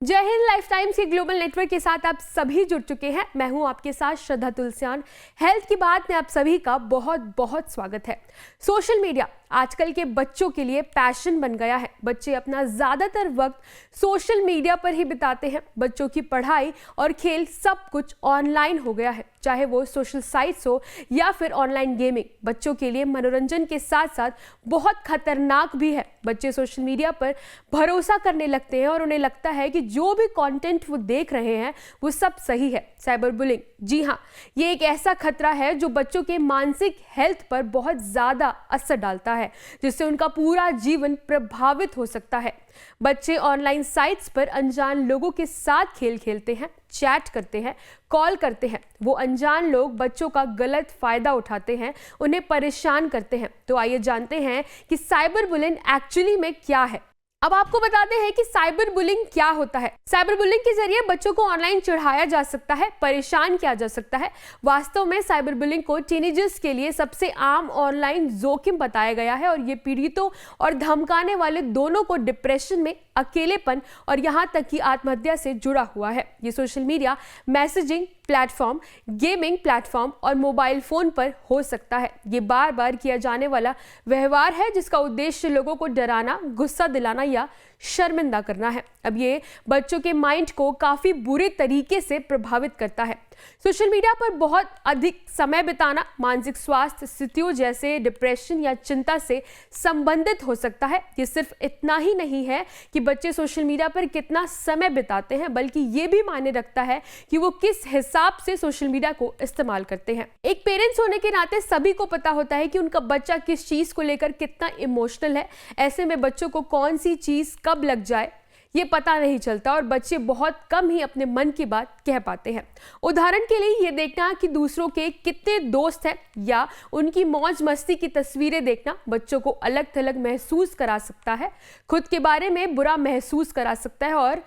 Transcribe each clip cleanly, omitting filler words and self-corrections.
जय Hind. Life Times के global network के साथ आप सभी जुड़ चुके हैं। मैं हूं आपके साथ श्रद्धा तुलसियान। हेल्थ की बात में आप सभी का बहुत बहुत स्वागत है। सोशल मीडिया आजकल के बच्चों के लिए पैशन बन गया है। बच्चे अपना ज़्यादातर वक्त सोशल मीडिया पर ही बिताते हैं। बच्चों की पढ़ाई और खेल सब कुछ ऑनलाइन हो गया है, चाहे वो सोशल साइट्स हो या फिर ऑनलाइन गेमिंग। बच्चों के लिए मनोरंजन के साथ साथ बहुत खतरनाक भी है। बच्चे सोशल मीडिया पर भरोसा करने लगते हैं और उन्हें लगता है कि जो भी कंटेंट वो देख रहे हैं वो सब सही है। साइबर बुलिंग, जी हाँ, ये एक ऐसा खतरा है जो बच्चों के मानसिक हेल्थ पर बहुत ज़्यादा असर डालता है, जिससे उनका पूरा जीवन प्रभावित हो सकता है। बच्चे ऑनलाइन साइट्स पर अनजान लोगों के साथ खेल खेलते हैं, चैट करते हैं, कॉल करते हैं। वो अनजान लोग बच्चों का गलत फायदा उठाते हैं, उन्हें परेशान करते हैं। तो आइए जानते हैं कि साइबर बुलिंग एक्चुअली में क्या है। अब आपको बताते हैं कि साइबर बुलिंग क्या होता है। साइबर बुलिंग के जरिए बच्चों को ऑनलाइन चिढ़ाया जा सकता है, परेशान किया जा सकता है। वास्तव में साइबर बुलिंग को टीनेजर्स के लिए सबसे आम ऑनलाइन जोखिम बताया गया है और ये पीड़ितों और धमकाने वाले दोनों को डिप्रेशन में, अकेलेपन और यहाँ तक कि आत्महत्या से जुड़ा हुआ है। ये social media, messaging platform, gaming platform और मोबाइल फोन पर हो सकता है। ये बार बार किया जाने वाला व्यवहार है जिसका उद्देश्य लोगों को डराना, गुस्सा दिलाना या शर्मिंदा करना है। अब ये बच्चों के माइंड को काफी बुरे तरीके से प्रभावित करता है। सोशल मीडिया पर बहुत अधिक समय बिताना मानसिक स्वास्थ्य स्थितियों जैसे डिप्रेशन या चिंता से संबंधित हो सकता है। ये सिर्फ इतना ही नहीं है कि बच्चे सोशल मीडिया पर कितना समय बिताते हैं, बल्कि ये भी मायने रखता है कि वो किस हिसाब से सोशल मीडिया को इस्तेमाल करते हैं। एक पेरेंट्स होने के नाते सभी को पता होता है कि उनका बच्चा किस चीज को लेकर कितना इमोशनल है। ऐसे में बच्चों को कौन सी चीज कब लग जाए ये पता नहीं चलता और बच्चे बहुत कम ही अपने मन की बात कह पाते हैं। उदाहरण के लिए ये देखना कि दूसरों के कितने दोस्त हैं या उनकी मौज मस्ती की तस्वीरें देखना बच्चों को अलग थलग महसूस करा सकता है, खुद के बारे में बुरा महसूस करा सकता है और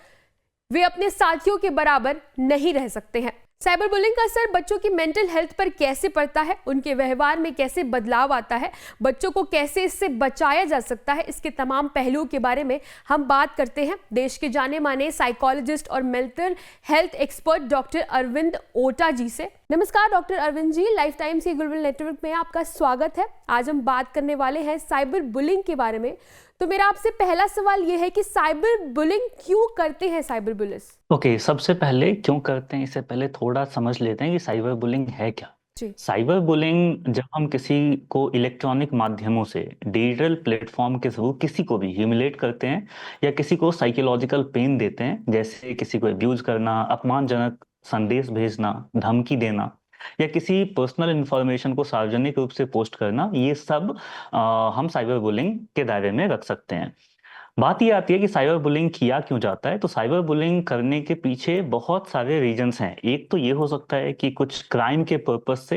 वे अपने साथियों के बराबर नहीं रह सकते हैं। साइबर बुलिंग का असर बच्चों की मेंटल हेल्थ पर कैसे पड़ता है, उनके व्यवहार में कैसे बदलाव आता है, बच्चों को कैसे इससे बचाया जा सकता है, इसके तमाम पहलुओं के बारे में हम बात करते हैं देश के जाने माने साइकोलॉजिस्ट और mental health expert doctor Arvind Ota ji से। नमस्कार doctor Arvind ji, Life Times के ग्लोबल नेटवर्क में आपका स्वागत है। आज हम बात करने वाले हैं साइबर बुलिंग के बारे में। तो मेरा आपसे पहला सवाल यह है कि साइबर बुलिंग क्यों करते हैं साइबर बुलिस? ओके, सबसे पहले क्यों करते हैं इससे पहले थोड़ा समझ लेते हैं कि साइबर बुलिंग है क्या। जी। साइबर बुलिंग जब हम किसी को इलेक्ट्रॉनिक माध्यमों से, डिजिटल प्लेटफॉर्म के थ्रू किसी को भी ह्यूमिलेट करते हैं या किसी को साइकोलॉजिकल पेन देते हैं, जैसे किसी को अब्यूज करना, अपमानजनक संदेश भेजना, धमकी देना या किसी पर्सनल इंफॉर्मेशन को सार्वजनिक रूप से पोस्ट करना, ये सब हम साइबर बुलिंग के दायरे में रख सकते हैं। बात ये आती है कि साइबर बुलिंग किया क्यों जाता है। तो साइबर बुलिंग करने के पीछे बहुत सारे रीजंस हैं। एक तो ये हो सकता है कि कुछ क्राइम के पर्पस से,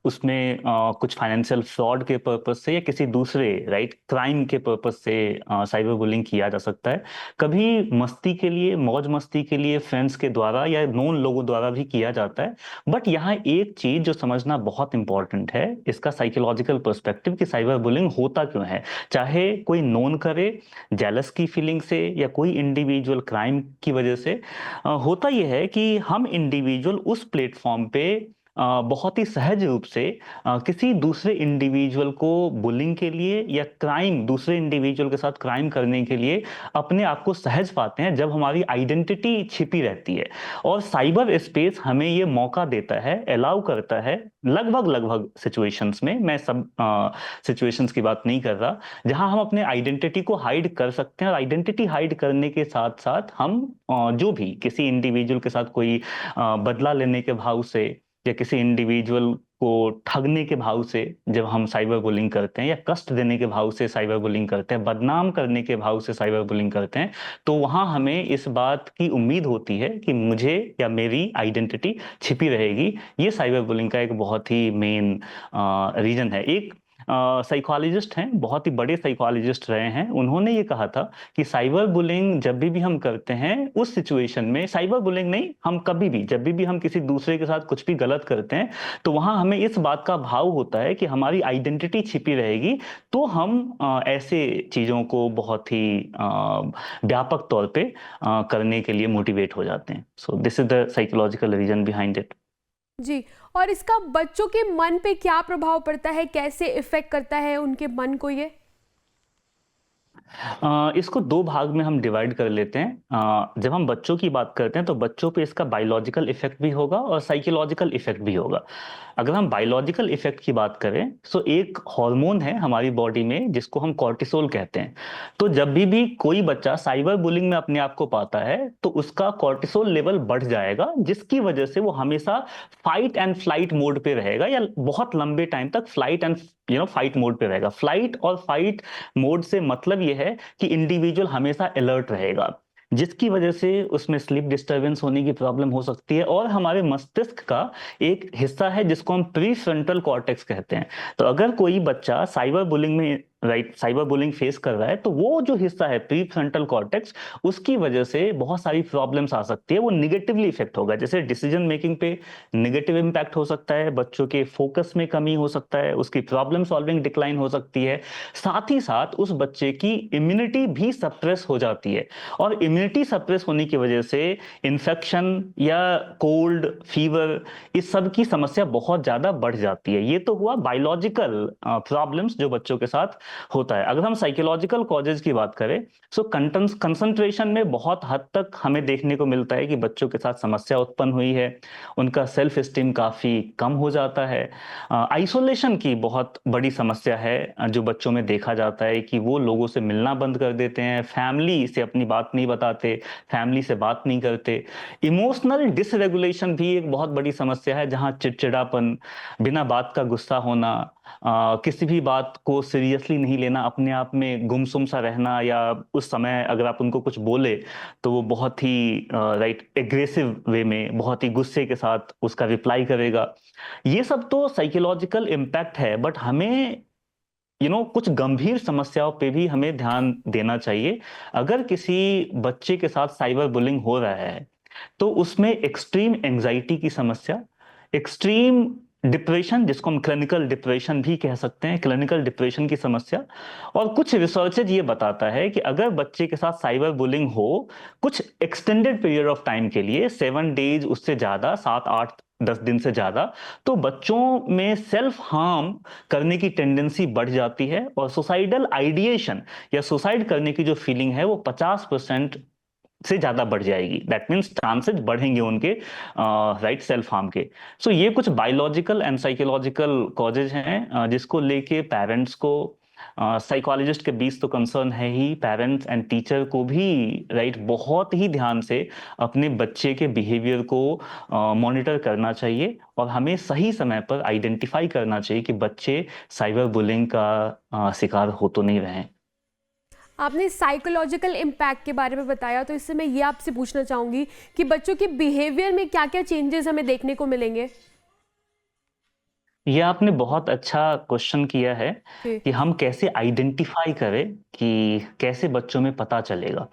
उसमें कुछ फाइनेंशियल फ्रॉड के पर्पस से या किसी दूसरे क्राइम के पर्पस से साइबर बुलिंग किया जा सकता है। कभी मस्ती के लिए, मौज मस्ती के लिए फ्रेंड्स के द्वारा या नोन लोगों द्वारा भी किया जाता है। बट यहाँ एक चीज जो समझना बहुत इंपॉर्टेंट है, इसका साइकोलॉजिकल पर्सपेक्टिव कि साइबर बुलिंग होता क्यों है। चाहे कोई नोन करे जेलस की फीलिंग से या कोई इंडिविजुअल क्राइम की वजह से, होता यह है कि हम इंडिविजुअल उस प्लेटफॉर्म पे बहुत ही सहज रूप से किसी दूसरे इंडिविजुअल को बुलिंग के लिए या क्राइम, दूसरे इंडिविजुअल के साथ क्राइम करने के लिए अपने आप को सहज पाते हैं जब हमारी आइडेंटिटी छिपी रहती है। और साइबर स्पेस हमें ये मौका देता है, अलाउ करता है लगभग सिचुएशंस में, मैं सब सिचुएशंस की बात नहीं कर रहा, जहां हम अपने आइडेंटिटी को हाइड कर सकते हैं। और आइडेंटिटी हाइड करने के साथ साथ हम जो भी किसी इंडिविजुअल के साथ कोई बदला लेने के भाव से या किसी इंडिविजुअल को ठगने के भाव से जब हम साइबर बुलिंग करते हैं या कष्ट देने के भाव से साइबर बुलिंग करते हैं, बदनाम करने के भाव से साइबर बुलिंग करते हैं, तो वहां हमें इस बात की उम्मीद होती है कि मुझे या मेरी आइडेंटिटी छिपी रहेगी। ये साइबर बुलिंग का एक बहुत ही मेन रीजन है। एक साइकोलॉजिस्ट हैं, बहुत ही बड़े साइकोलॉजिस्ट रहे हैं, उन्होंने ये कहा था कि साइबर बुलिंग जब भी हम करते हैं उस सिचुएशन में, साइबर बुलिंग नहीं, हम कभी भी जब भी हम किसी दूसरे के साथ कुछ भी गलत करते हैं तो वहां हमें इस बात का भाव होता है कि हमारी आइडेंटिटी छिपी रहेगी, तो हम ऐसे चीजों को बहुत ही व्यापक तौर पे करने के लिए मोटिवेट हो जाते हैं। So this is the psychological reason behind it. जी। और इसका बच्चों के मन पे क्या प्रभाव पड़ता है, कैसे इफेक्ट करता है उनके मन को ये? इसको दो भाग में हम डिवाइड कर लेते हैं। जब हम बच्चों की बात करते हैं तो बच्चों पे इसका बायोलॉजिकल इफेक्ट भी होगा और साइकोलॉजिकल इफेक्ट भी होगा। अगर हम बायोलॉजिकल इफेक्ट की बात करें तो एक हार्मोन है हमारी बॉडी में जिसको हम कॉर्टिसोल कहते हैं। तो जब भी कोई बच्चा साइबर बुलिंग में अपने आप को पाता है तो उसका कॉर्टिसोल लेवल बढ़ जाएगा, जिसकी वजह से वो हमेशा फाइट एंड फ्लाइट मोड पे रहेगा, या बहुत लंबे टाइम तक फ्लाइट एंड फाइट मोड पे रहेगा। फ्लाइट और फाइट मोड से मतलब ये है कि इंडिविजुअल हमेशा अलर्ट रहेगा, जिसकी वजह से उसमें स्लीप डिस्टरबेंस होने की प्रॉब्लम हो सकती है। और हमारे मस्तिष्क का एक हिस्सा है जिसको हम प्री फ्रंटल कॉर्टेक्स कहते हैं। तो अगर कोई बच्चा साइबर बुलिंग में साइबर बुलिंग फेस कर रहा है तो वो जो हिस्सा है प्री फ्रंटल कॉर्टेक्स, उसकी वजह से बहुत सारी प्रॉब्लम्स आ सकती है, वो निगेटिवली इफेक्ट होगा। जैसे डिसीजन मेकिंग पे निगेटिव इम्पैक्ट हो सकता है, बच्चों के फोकस में कमी हो सकता है, उसकी प्रॉब्लम सॉल्विंग डिक्लाइन हो सकती है, साथ ही साथ उस बच्चे की इम्यूनिटी भी सप्रेस हो जाती है। और इम्यूनिटी सप्रेस होने की वजह से इन्फेक्शन या कोल्ड फीवर, इस सब की समस्या बहुत ज्यादा बढ़ जाती है। ये तो हुआ बायोलॉजिकल प्रॉब्लम्स जो बच्चों के साथ होता है। अगर हम साइकोलॉजिकल कॉजेज की बात करें सो कंसंट्रेशन में बहुत हद तक हमें देखने को मिलता है कि बच्चों के साथ समस्या उत्पन्न हुई है, उनका सेल्फ एस्टीम काफी कम हो जाता है। आइसोलेशन की बहुत बड़ी समस्या है जो बच्चों में देखा जाता है कि वो लोगों से मिलना बंद कर देते हैं, फैमिली से अपनी बात नहीं बताते, फैमिली से बात नहीं करते। इमोशनल डिसरेगुलेशन भी एक बहुत बड़ी समस्या है, जहां चिड़चिड़ापन, बिना बात का गुस्सा होना, किसी भी बात को सीरियसली नहीं लेना, अपने आप में गुमसुम सा रहना, या उस समय अगर आप उनको कुछ बोले तो वो बहुत ही एग्रेसिव वे में, बहुत ही गुस्से के साथ उसका रिप्लाई करेगा। ये सब तो साइकोलॉजिकल इम्पैक्ट है, बट हमें कुछ गंभीर समस्याओं पे भी हमें ध्यान देना चाहिए। अगर किसी बच्चे के साथ साइबर बुलिंग हो रहा है तो उसमें एक्सट्रीम एंजाइटी की समस्या, एक्सट्रीम डिप्रेशन, जिसको हम क्लिनिकल डिप्रेशन भी कह सकते हैं, क्लिनिकल डिप्रेशन की समस्या। और कुछ रिसर्चेज ये बताता है कि अगर बच्चे के साथ साइबर बुलिंग हो कुछ एक्सटेंडेड पीरियड ऑफ टाइम के लिए, 7 डेज, उससे ज्यादा, 7, 8, 10 दिन से ज्यादा, तो बच्चों में सेल्फ हार्म करने की टेंडेंसी बढ़ जाती है, और सुसाइडल आइडिएशन या सुसाइड करने की जो फीलिंग है वो 50% से ज्यादा बढ़ जाएगी। दैट मीन्स चांसेस बढ़ेंगे उनके सेल्फ हार्म के। सो ये कुछ बायोलॉजिकल एंड साइकोलॉजिकल कॉजेज हैं जिसको लेके पेरेंट्स को, साइकोलॉजिस्ट के बीच तो कंसर्न है ही, पेरेंट्स एंड टीचर को भी बहुत ही ध्यान से अपने बच्चे के बिहेवियर को मॉनिटर करना चाहिए, और हमें सही समय पर आइडेंटिफाई करना चाहिए कि बच्चे साइबर बुलिंग का शिकार हो तो नहीं रहे हैं। आपने साइकोलॉजिकल इम्पैक्ट के बारे में बताया, तो इससे मैं ये आपसे पूछना चाहूंगी कि बच्चों के बिहेवियर में क्या क्या चेंजेस हमें देखने को मिलेंगे? ये आपने बहुत अच्छा क्वेश्चन किया है जी। कि हम कैसे आइडेंटिफाई करें, कि कैसे बच्चों में पता चलेगा।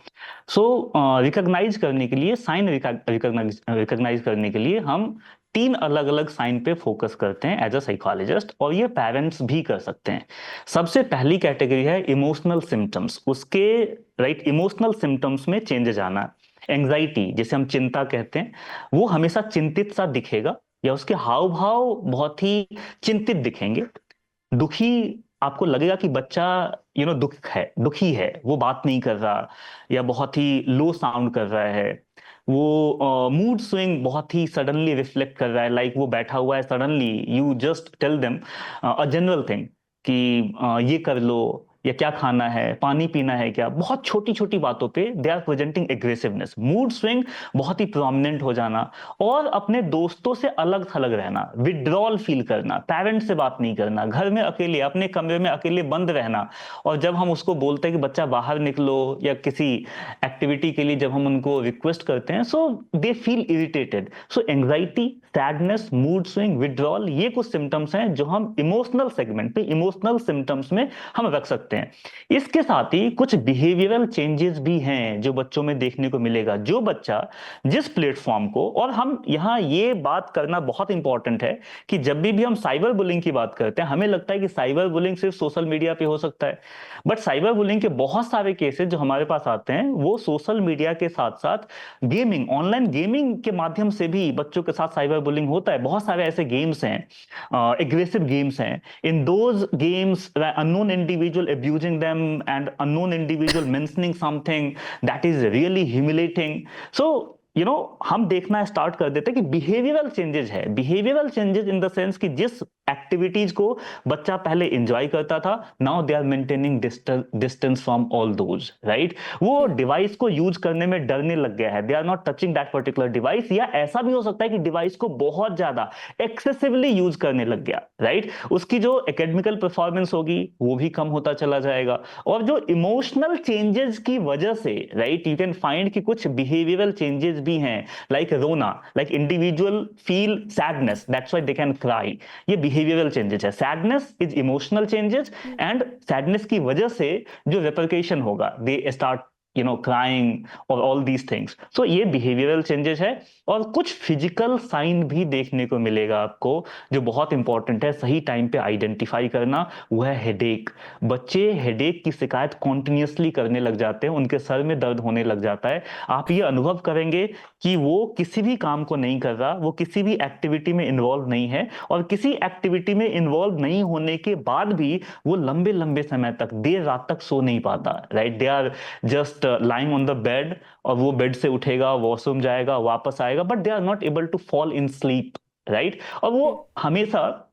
सो रिकॉग्नाइज करने के लिए, साइन रिकॉग्नाइज करने के लिए हम 3 अलग अलग साइन पे फोकस करते हैं एज अ साइकोलॉजिस्ट, और ये पेरेंट्स भी कर सकते हैं। सबसे पहली कैटेगरी है इमोशनल सिम्टम्स। उसके इमोशनल सिम्टम्स में चेंजेस आना। एंग्जाइटी, जिसे हम चिंता कहते हैं, वो हमेशा चिंतित सा दिखेगा, या उसके हाव भाव बहुत ही चिंतित दिखेंगे। दुखी, आपको लगेगा कि बच्चा दुखी है, वो बात नहीं कर रहा, या बहुत ही लो साउंड कर रहा है। वो मूड स्विंग बहुत ही सडनली रिफ्लेक्ट कर रहा है, लाइक वो बैठा हुआ है, suddenly you just tell them a general thing कि ये कर लो, या क्या खाना है, पानी पीना है क्या, बहुत छोटी छोटी बातों पे they are presenting aggressiveness, mood swing बहुत ही प्रोमिनेंट हो जाना, और अपने दोस्तों से अलग थलग रहना, विड्रॉल फील करना, पेरेंट्स से बात नहीं करना, घर में अकेले अपने कमरे में अकेले बंद रहना। और जब हम उसको बोलते हैं कि बच्चा बाहर निकलो या किसी एक्टिविटी के लिए जब हम उनको रिक्वेस्ट करते हैं, so they feel irritated. So anxiety, sadness, mood swing, withdrawal, ये कुछ सिम्टम्स हैं जो हम इमोशनल सेगमेंट पे, इमोशनल सिम्टम्स में हम रख सकते हैं। इसके साथ ही कुछ बिहेवियरल चेंजेस भी हैं जो बच्चों में देखने को मिलेगा। जो बच्चा जिस प्लेटफॉर्म को, और हम यहाँ ये बात करना बहुत इंपॉर्टेंट है कि जब भी हम साइबर बुलिंग की बात करते हैं, हमें लगता है कि साइबर बुलिंग सिर्फ सोशल मीडिया पे हो सकता है, बट साइबर बुलिंग के बहुत सारे केसेस जो हमारे पास आते हैं वो सोशल मीडिया के साथ साथ गेमिंग, ऑनलाइन गेमिंग के माध्यम से भी बच्चों के साथ साइबर बुलिंग होता है। बहुत सारे ऐसे गेम्स हैं, एग्रेसिव गेम्स हैं, in those games unknown individual abusing them and unknown individual mentioning something that is really humiliating. So हम देखना स्टार्ट कर देते हैं कि बिहेवियरल चेंजेस है, behavioural changes in the sense कि जिस एक्टिविटीज को बच्चा पहले एंजॉय करता था, now they are maintaining distance from all those, right. वो डिवाइस को यूज करने में डरने लग गया है, they are not touching that particular device, या ऐसा भी हो सकता है कि डिवाइस को बहुत ज्यादा एक्सेसिवली यूज करने लग गया, राइट। उसकी जो एकेडमिकल परफॉर्मेंस होगी वो भी कम होता चला जाएगा। और जो इमोशनल चेंजेस की वजह से, राइट, यू कैन फाइंड कि कुछ बिहेवियरल चेंजेस भी हैं, लाइक रोना, like individual feel sadness, that's why they can cry. ये बिहेवियरल चेंजेस है। Sadness is emotional changes, and sadness की वजह से जो रिपरकेशन होगा, they start crying or all these things. So ये behavioral changes है। और कुछ फिजिकल साइन भी देखने को मिलेगा आपको जो बहुत इंपॉर्टेंट है सही टाइम पे आइडेंटिफाई करना, वो है हेडेक। बच्चे हेडेक की शिकायत कॉन्टिन्यूसली करने लग जाते हैं, उनके सर में दर्द होने लग जाता है। आप ये अनुभव करेंगे कि वो किसी भी काम को नहीं कर रहा, वो किसी भी एक्टिविटी में इन्वॉल्व नहीं है, और किसी एक्टिविटी में इन्वॉल्व नहीं होने के बाद भी वो लंबे लंबे समय तक, देर रात तक सो नहीं पाता, right. They are just lying on the bed, और वो बेड से उठेगा, वॉशरूम जाएगा, वापस आएगा, but they are not able to fall in sleep, right. और वो हमेशा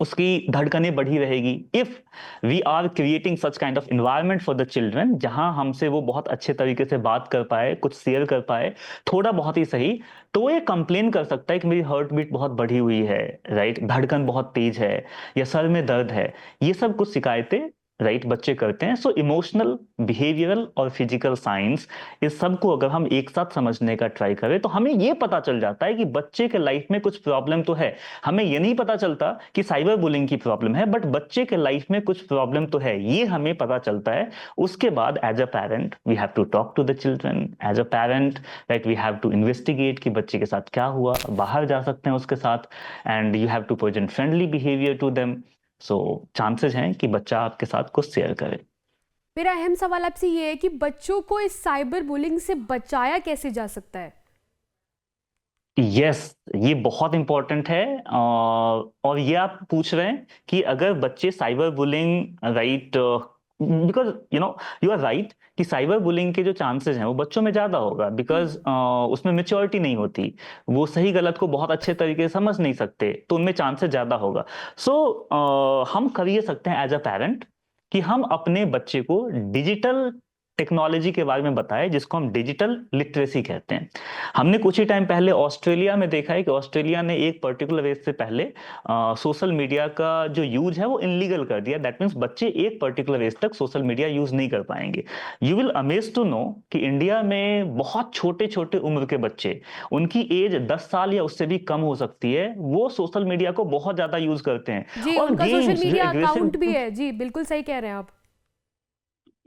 उसकी धड़कनें बढ़ी रहेगी। If we are creating such kind of environment for the children, जहां हमसे वो बहुत अच्छे तरीके से बात कर पाए, कुछ शेयर कर पाए, थोड़ा बहुत ही सही, तो ये कंप्लेन कर सकता है कि मेरी हार्ट बीट बहुत बढ़ी हुई है, राइट, धड़कन बहुत तेज है, या सर में दर्द है। ये सब कुछ शिकायतें, राइट, बच्चे करते हैं। सो इमोशनल, बिहेवियरल और फिजिकल साइंस, इस सब को अगर हम एक साथ समझने का ट्राई करें तो हमें ये पता चल जाता है कि बच्चे के लाइफ में कुछ प्रॉब्लम तो है। हमें ये नहीं पता चलता कि साइबर बुलिंग की प्रॉब्लम है, बट बच्चे के लाइफ में कुछ प्रॉब्लम तो है, ये हमें पता चलता है। उसके बाद as a parent we have to talk to the children, as a parent, right, we have to investigate कि बच्चे के साथ क्या हुआ, बाहर जा सकते हैं उसके साथ, and you have to present friendly behaviour to them. So chances हैं कि बच्चा आपके साथ कुछ शेयर करे। मेरा अहम सवाल आपसे ये है कि बच्चों को इस साइबर बुलिंग से बचाया कैसे जा सकता है? यस, ये बहुत इंपॉर्टेंट है। और ये आप पूछ रहे हैं कि अगर बच्चे cyber bullying, right, because you are right कि साइबर बुलिंग के जो चांसेस हैं वो बच्चों में ज्यादा होगा, बिकॉज उसमें मेच्योरिटी नहीं होती, वो सही गलत को बहुत अच्छे तरीके से समझ नहीं सकते, तो उनमें चांसेस ज्यादा होगा। सो हम कर ये सकते हैं एज अ पेरेंट कि हम अपने बच्चे को डिजिटल टेक्नोलॉजी के बारे में बताएं, जिसको हम डिजिटल लिटरेसी कहते हैं। हमने कुछ ही टाइम पहले ऑस्ट्रेलिया में देखा है कि ऑस्ट्रेलिया ने एक पर्टिकुलर एज से पहले सोशल मीडिया का जो यूज है वो इनलीगल कर दिया। दैट मीन्स बच्चे एक पर्टिकुलर एज तक सोशल मीडिया यूज नहीं कर पाएंगे। You will amaze to know कि इंडिया में बहुत छोटे छोटे उम्र के बच्चे, उनकी एज 10 साल या उससे भी कम हो सकती है, वो सोशल मीडिया को बहुत ज्यादा यूज करते हैं। जी, और उनका सोशल मीडिया गेम्स अकाउंट भी है। जी, बिल्कुल सही कह रहे हैं आप।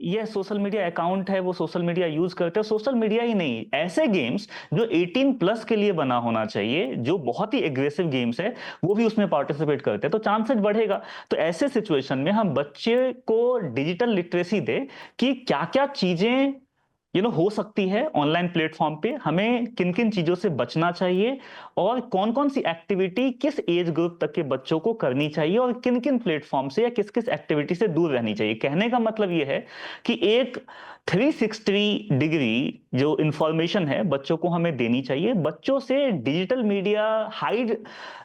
ये सोशल मीडिया अकाउंट है, वो सोशल मीडिया यूज करते हैं। सोशल मीडिया ही नहीं, ऐसे गेम्स जो 18 प्लस के लिए बना होना चाहिए, जो बहुत ही एग्रेसिव गेम्स है, वो भी उसमें पार्टिसिपेट करते हैं, तो चांसेस बढ़ेगा। तो ऐसे सिचुएशन में हम बच्चे को डिजिटल लिटरेसी दे कि क्या क्या चीजें हो सकती है ऑनलाइन प्लेटफॉर्म पे, हमें किन किन चीजों से बचना चाहिए, और कौन कौन सी एक्टिविटी किस एज ग्रुप तक के बच्चों को करनी चाहिए, और किन किन प्लेटफॉर्म से या किस किस एक्टिविटी से दूर रहनी चाहिए। कहने का मतलब ये है कि एक 360 डिग्री जो इंफॉर्मेशन है बच्चों को हमें देनी चाहिए। बच्चों से डिजिटल मीडिया हाइड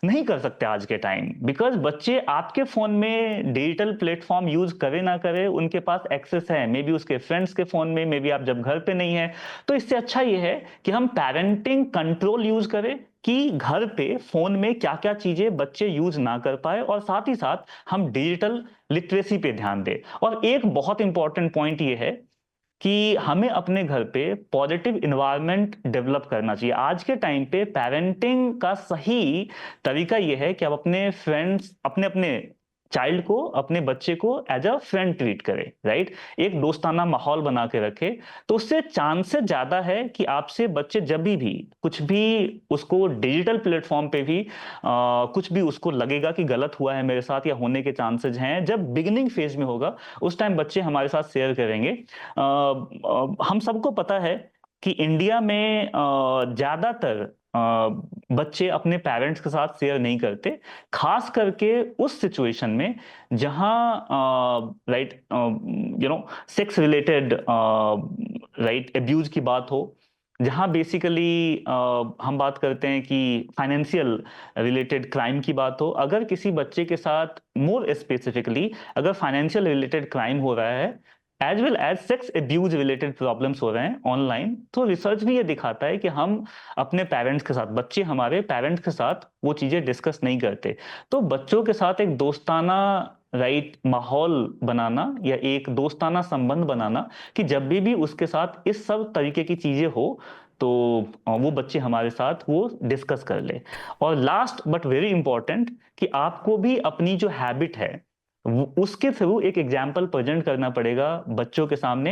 नहीं कर सकते आज के टाइम, बिकॉज बच्चे आपके फोन में डिजिटल प्लेटफॉर्म यूज करे ना करे, उनके पास एक्सेस है, मे बी उसके फ्रेंड्स के फोन में, मे बी आप जब घर पे नहीं है। तो इससे अच्छा ये है कि हम पेरेंटिंग कंट्रोल यूज करें कि घर पे फोन में क्या क्या चीजें बच्चे यूज ना कर पाए, और साथ ही साथ हम डिजिटल लिटरेसी पे ध्यान दें। और एक बहुत इंपॉर्टेंट पॉइंट ये है कि हमें अपने घर पे पॉजिटिव इन्वायरमेंट डेवलप करना चाहिए। आज के टाइम पे पेरेंटिंग का सही तरीका यह है कि आप अपने फ्रेंड्स, अपने अपने चाइल्ड को, अपने बच्चे को एज अ फ्रेंड ट्रीट करें, राइट। एक दोस्ताना माहौल बना के रखे, तो उससे चांसेस ज्यादा है कि आपसे बच्चे जब भी कुछ भी उसको डिजिटल प्लेटफॉर्म पे भी कुछ भी उसको लगेगा कि गलत हुआ है मेरे साथ या होने के चांसेस हैं, जब बिगिनिंग फेज में होगा उस टाइम बच्चे हमारे साथ शेयर करेंगे। हम सबको पता है कि इंडिया में ज्यादातर बच्चे अपने पेरेंट्स के साथ शेयर नहीं करते, खास करके उस सिचुएशन में जहां right sex related right abuse की बात हो, जहां बेसिकली हम बात करते हैं कि फाइनेंशियल रिलेटेड क्राइम की बात हो। अगर किसी बच्चे के साथ मोर स्पेसिफिकली अगर फाइनेंशियल रिलेटेड क्राइम हो रहा है as well as sex abuse related problems हो रहे हैं ऑनलाइन, तो रिसर्च भी ये दिखाता है कि हम अपने पेरेंट्स के साथ, बच्चे हमारे पेरेंट्स के साथ वो चीजें डिस्कस नहीं करते। तो बच्चों के साथ एक दोस्ताना राइट माहौल बनाना या एक दोस्ताना संबंध बनाना कि जब भी उसके साथ इस सब तरीके की चीजें हो तो वो बच्चे हमारे साथ वो डिस्कस कर ले। और लास्ट बट वेरी इंपॉर्टेंट कि आपको भी अपनी जो हैबिट है उसके थ्रू एक एग्जाम्पल प्रेजेंट करना पड़ेगा बच्चों के सामने।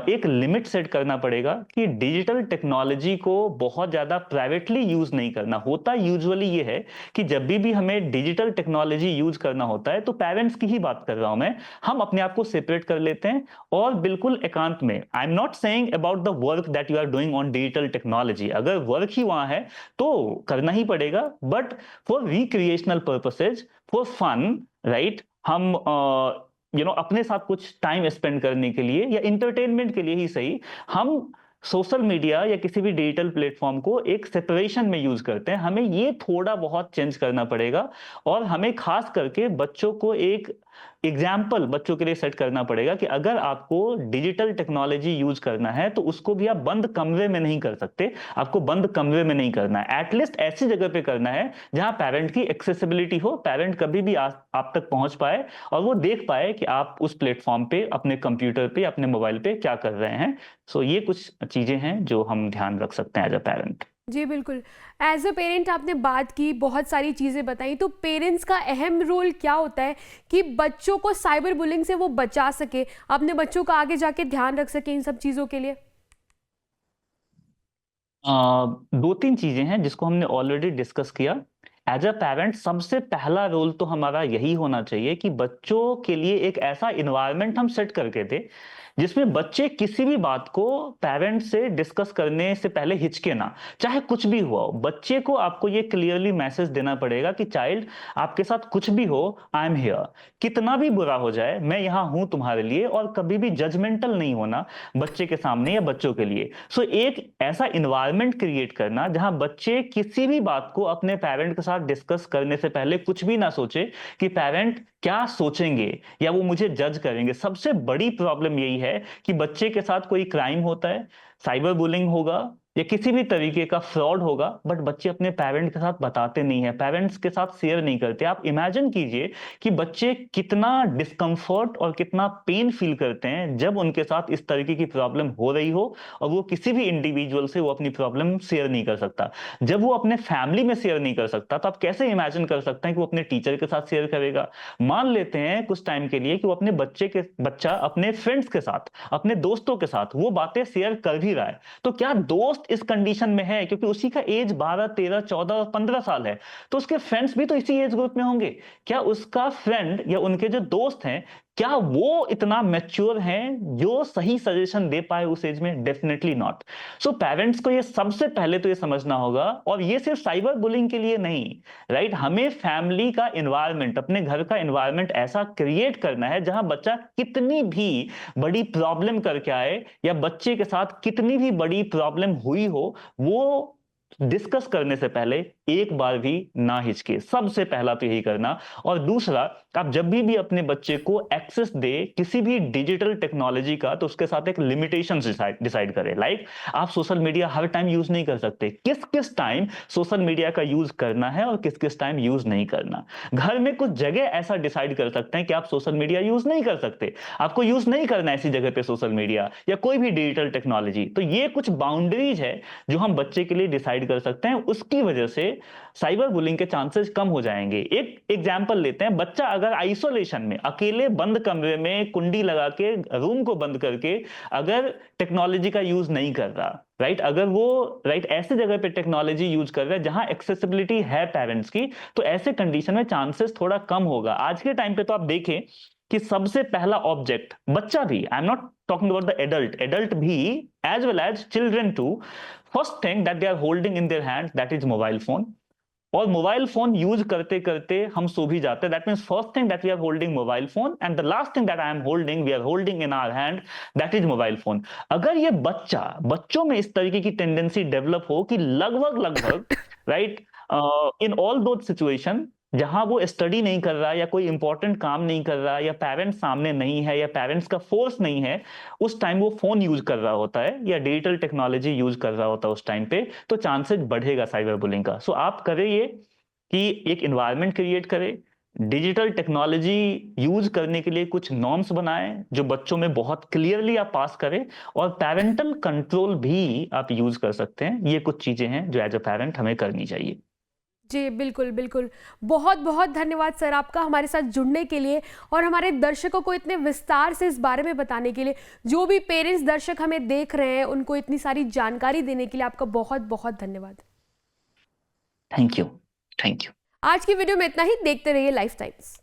एक लिमिट सेट करना पड़ेगा कि डिजिटल टेक्नोलॉजी को बहुत ज्यादा प्राइवेटली यूज नहीं करना होता। यूजुअली ये है कि जब भी हमें डिजिटल टेक्नोलॉजी यूज करना होता है, तो पेरेंट्स की ही बात कर रहा हूं मैं, हम अपने आप को सेपरेट कर लेते हैं और बिल्कुल एकांत में। I am not saying about the work that you are doing on digital technology, अगर वर्क ही वहां है तो करना ही पड़ेगा, but for recreational purposes, for fun, right, हम अपने साथ कुछ टाइम स्पेंड करने के लिए या इंटरटेनमेंट के लिए ही सही, हम सोशल मीडिया या किसी भी डिजिटल प्लेटफॉर्म को एक सेपरेशन में यूज करते हैं। हमें ये थोड़ा बहुत चेंज करना पड़ेगा और हमें खास करके बच्चों को एक एग्जाम्पल बच्चों के लिए सेट करना पड़ेगा कि अगर आपको डिजिटल टेक्नोलॉजी यूज करना है तो उसको भी आप बंद कमरे में नहीं कर सकते, आपको बंद कमरे में नहीं करना है, एटलीस्ट ऐसी जगह पे करना है जहां पेरेंट की एक्सेसिबिलिटी हो, पेरेंट कभी भी आप तक पहुंच पाए और वो देख पाए कि आप उस प्लेटफॉर्म पे, अपने कंप्यूटर पे, अपने मोबाइल पे क्या कर रहे हैं। सो ये कुछ चीजें हैं जो हम ध्यान रख सकते हैं एज अ पेरेंट। जी बिल्कुल। एज अ पेरेंट आपने बात की, बहुत सारी चीज़ें बताई, तो पेरेंट्स का अहम रोल क्या होता है कि बच्चों को साइबर बुलिंग से वो बचा सके, अपने बच्चों का आगे जाके ध्यान रख सके इन सब चीज़ों के लिए? दो तीन चीजें हैं जिसको हमने ऑलरेडी डिस्कस किया। एज अ पेरेंट सबसे पहला रोल तो हमारा यही होना चाहिए कि बच्चों के लिए एक ऐसा इन्वायरमेंट हम सेट करके दे जिसमें बच्चे किसी भी बात को पेरेंट से डिस्कस करने से पहले हिचके ना, चाहे कुछ भी हुआ हो। बच्चे को आपको ये क्लियरली मैसेज देना पड़ेगा कि चाइल्ड, आपके साथ कुछ भी हो, आई एम हियर, कितना भी बुरा हो जाए मैं यहां हूं तुम्हारे लिए, और कभी भी जजमेंटल नहीं होना बच्चे के सामने या बच्चों के लिए। सो एक ऐसा इन्वायरमेंट क्रिएट करना जहां बच्चे किसी भी बात को अपने पेरेंट के साथ डिस्कस करने से पहले कुछ भी ना सोचे कि पेरेंट क्या सोचेंगे या वो मुझे जज करेंगे। सबसे बड़ी प्रॉब्लम यही है कि बच्चे के साथ कोई क्राइम होता है, साइबर बुलिंग होगा या किसी भी तरीके का फ्रॉड होगा, बट बच्चे अपने पेरेंट के साथ बताते नहीं है, पेरेंट्स के साथ शेयर नहीं करते। आप इमेजिन कीजिए कि बच्चे कितना डिस्कंफर्ट और कितना पेन फील करते हैं जब उनके साथ इस तरीके की प्रॉब्लम हो रही हो और वो किसी भी इंडिविजुअल से वो अपनी प्रॉब्लम शेयर नहीं कर सकता। जब वो अपने फैमिली में शेयर नहीं कर सकता तो आप कैसे इमेजिन कर सकते हैं कि वो अपने टीचर के साथ शेयर करेगा। मान लेते हैं कुछ टाइम के लिए कि वो अपने बच्चा अपने फ्रेंड्स के साथ, अपने दोस्तों के साथ वो बातें शेयर कर भी रहा है, तो क्या दोस्त इस कंडीशन में है, क्योंकि उसी का एज 12, 13, 14 और 15 साल है, तो उसके फ्रेंड्स भी तो इसी एज ग्रुप में होंगे, क्या उसका फ्रेंड या उनके जो दोस्त हैं क्या वो इतना मैच्योर हैं जो सही सजेशन दे पाए उस एज में? Definitely not. सो पेरेंट्स को ये सबसे पहले तो ये समझना होगा, और ये सिर्फ साइबर बुलिंग के लिए नहीं, राइट? हमें फैमिली का एनवायरनमेंट, अपने घर का एनवायरनमेंट ऐसा क्रिएट करना है जहां बच्चा कितनी भी बड़ी प्रॉब्लम करके आए या बच्चे के साथ कितनी भी बड़ी प्रॉब्लम हुई हो, वो डिस्कस करने से पहले एक बार भी ना हिचके। सबसे पहला तो यही करना। और दूसरा, आप जब भी अपने बच्चे को एक्सेस दे किसी भी डिजिटल टेक्नोलॉजी का, तो उसके साथ एक लिमिटेशन डिसाइड करें। लाइक आप सोशल मीडिया हर टाइम यूज नहीं कर सकते, किस किस टाइम सोशल मीडिया का यूज करना है और किस किस टाइम यूज नहीं करना। घर में कुछ जगह ऐसा डिसाइड कर सकते हैं कि आप सोशल मीडिया यूज नहीं कर सकते, आपको यूज नहीं करना ऐसी जगह पे सोशल मीडिया या कोई भी डिजिटल टेक्नोलॉजी। तो ये कुछ बाउंड्रीज है जो हम बच्चे के लिए डिसाइड कर सकते हैं, उसकी वजह से साइबर बुलिंग के चांसेस कम हो जाएंगे। एक एग्जांपल लेते हैं, बच्चा अगर आइसोलेशन में अकेले बंद कमरे में कुंडी लगा के रूम को बंद करके अगर टेक्नोलॉजी का यूज नहीं कर रहा, राइट, अगर वो ऐसे जगह पे टेक्नोलॉजी यूज कर रहा है जहां एक्सेसिबिलिटी है पेरेंट्स की, तो ऐसे कंडीशन में चांसेस थोड़ा कम होगा। आज के टाइम पे तो आप देखें कि सबसे पहला ऑब्जेक्ट बच्चा भी, I am not talking about the adult भी, as well as children too, first thing that they are holding in their hand that is mobile phone. और मोबाइल फोन यूज करते करते हम सो भी जाते हैं। That means first thing that we are holding mobile phone, and the last thing that I am holding, we are holding in our hand, that is mobile phone. अगर ये बच्चों में इस तरीके की टेंडेंसी डेवलप हो कि लगभग right in all those situation जहां वो स्टडी नहीं कर रहा या कोई इंपॉर्टेंट काम नहीं कर रहा या पेरेंट्स सामने नहीं है या पेरेंट्स का फोर्स नहीं है, उस टाइम वो फोन यूज कर रहा होता है या डिजिटल टेक्नोलॉजी यूज कर रहा होता है उस टाइम पे, तो चांसेस बढ़ेगा साइबर बुलिंग का। सो आप करें ये कि एक एनवायरनमेंट क्रिएट करें, डिजिटल टेक्नोलॉजी यूज करने के लिए कुछ नॉर्म्स बनाएं जो बच्चों में बहुत क्लियरली आप पास करें, और पेरेंटल कंट्रोल भी आप यूज कर सकते हैं। ये कुछ चीजें हैं जो एज अ पेरेंट हमें करनी चाहिए। जी बिल्कुल बिल्कुल, बहुत बहुत धन्यवाद सर आपका हमारे साथ जुड़ने के लिए और हमारे दर्शकों को इतने विस्तार से इस बारे में बताने के लिए। जो भी पेरेंट्स दर्शक हमें देख रहे हैं उनको इतनी सारी जानकारी देने के लिए आपका बहुत बहुत धन्यवाद। Thank you. Thank you. आज की वीडियो में इतना ही। देखते रहिए लाइफ टाइम्स।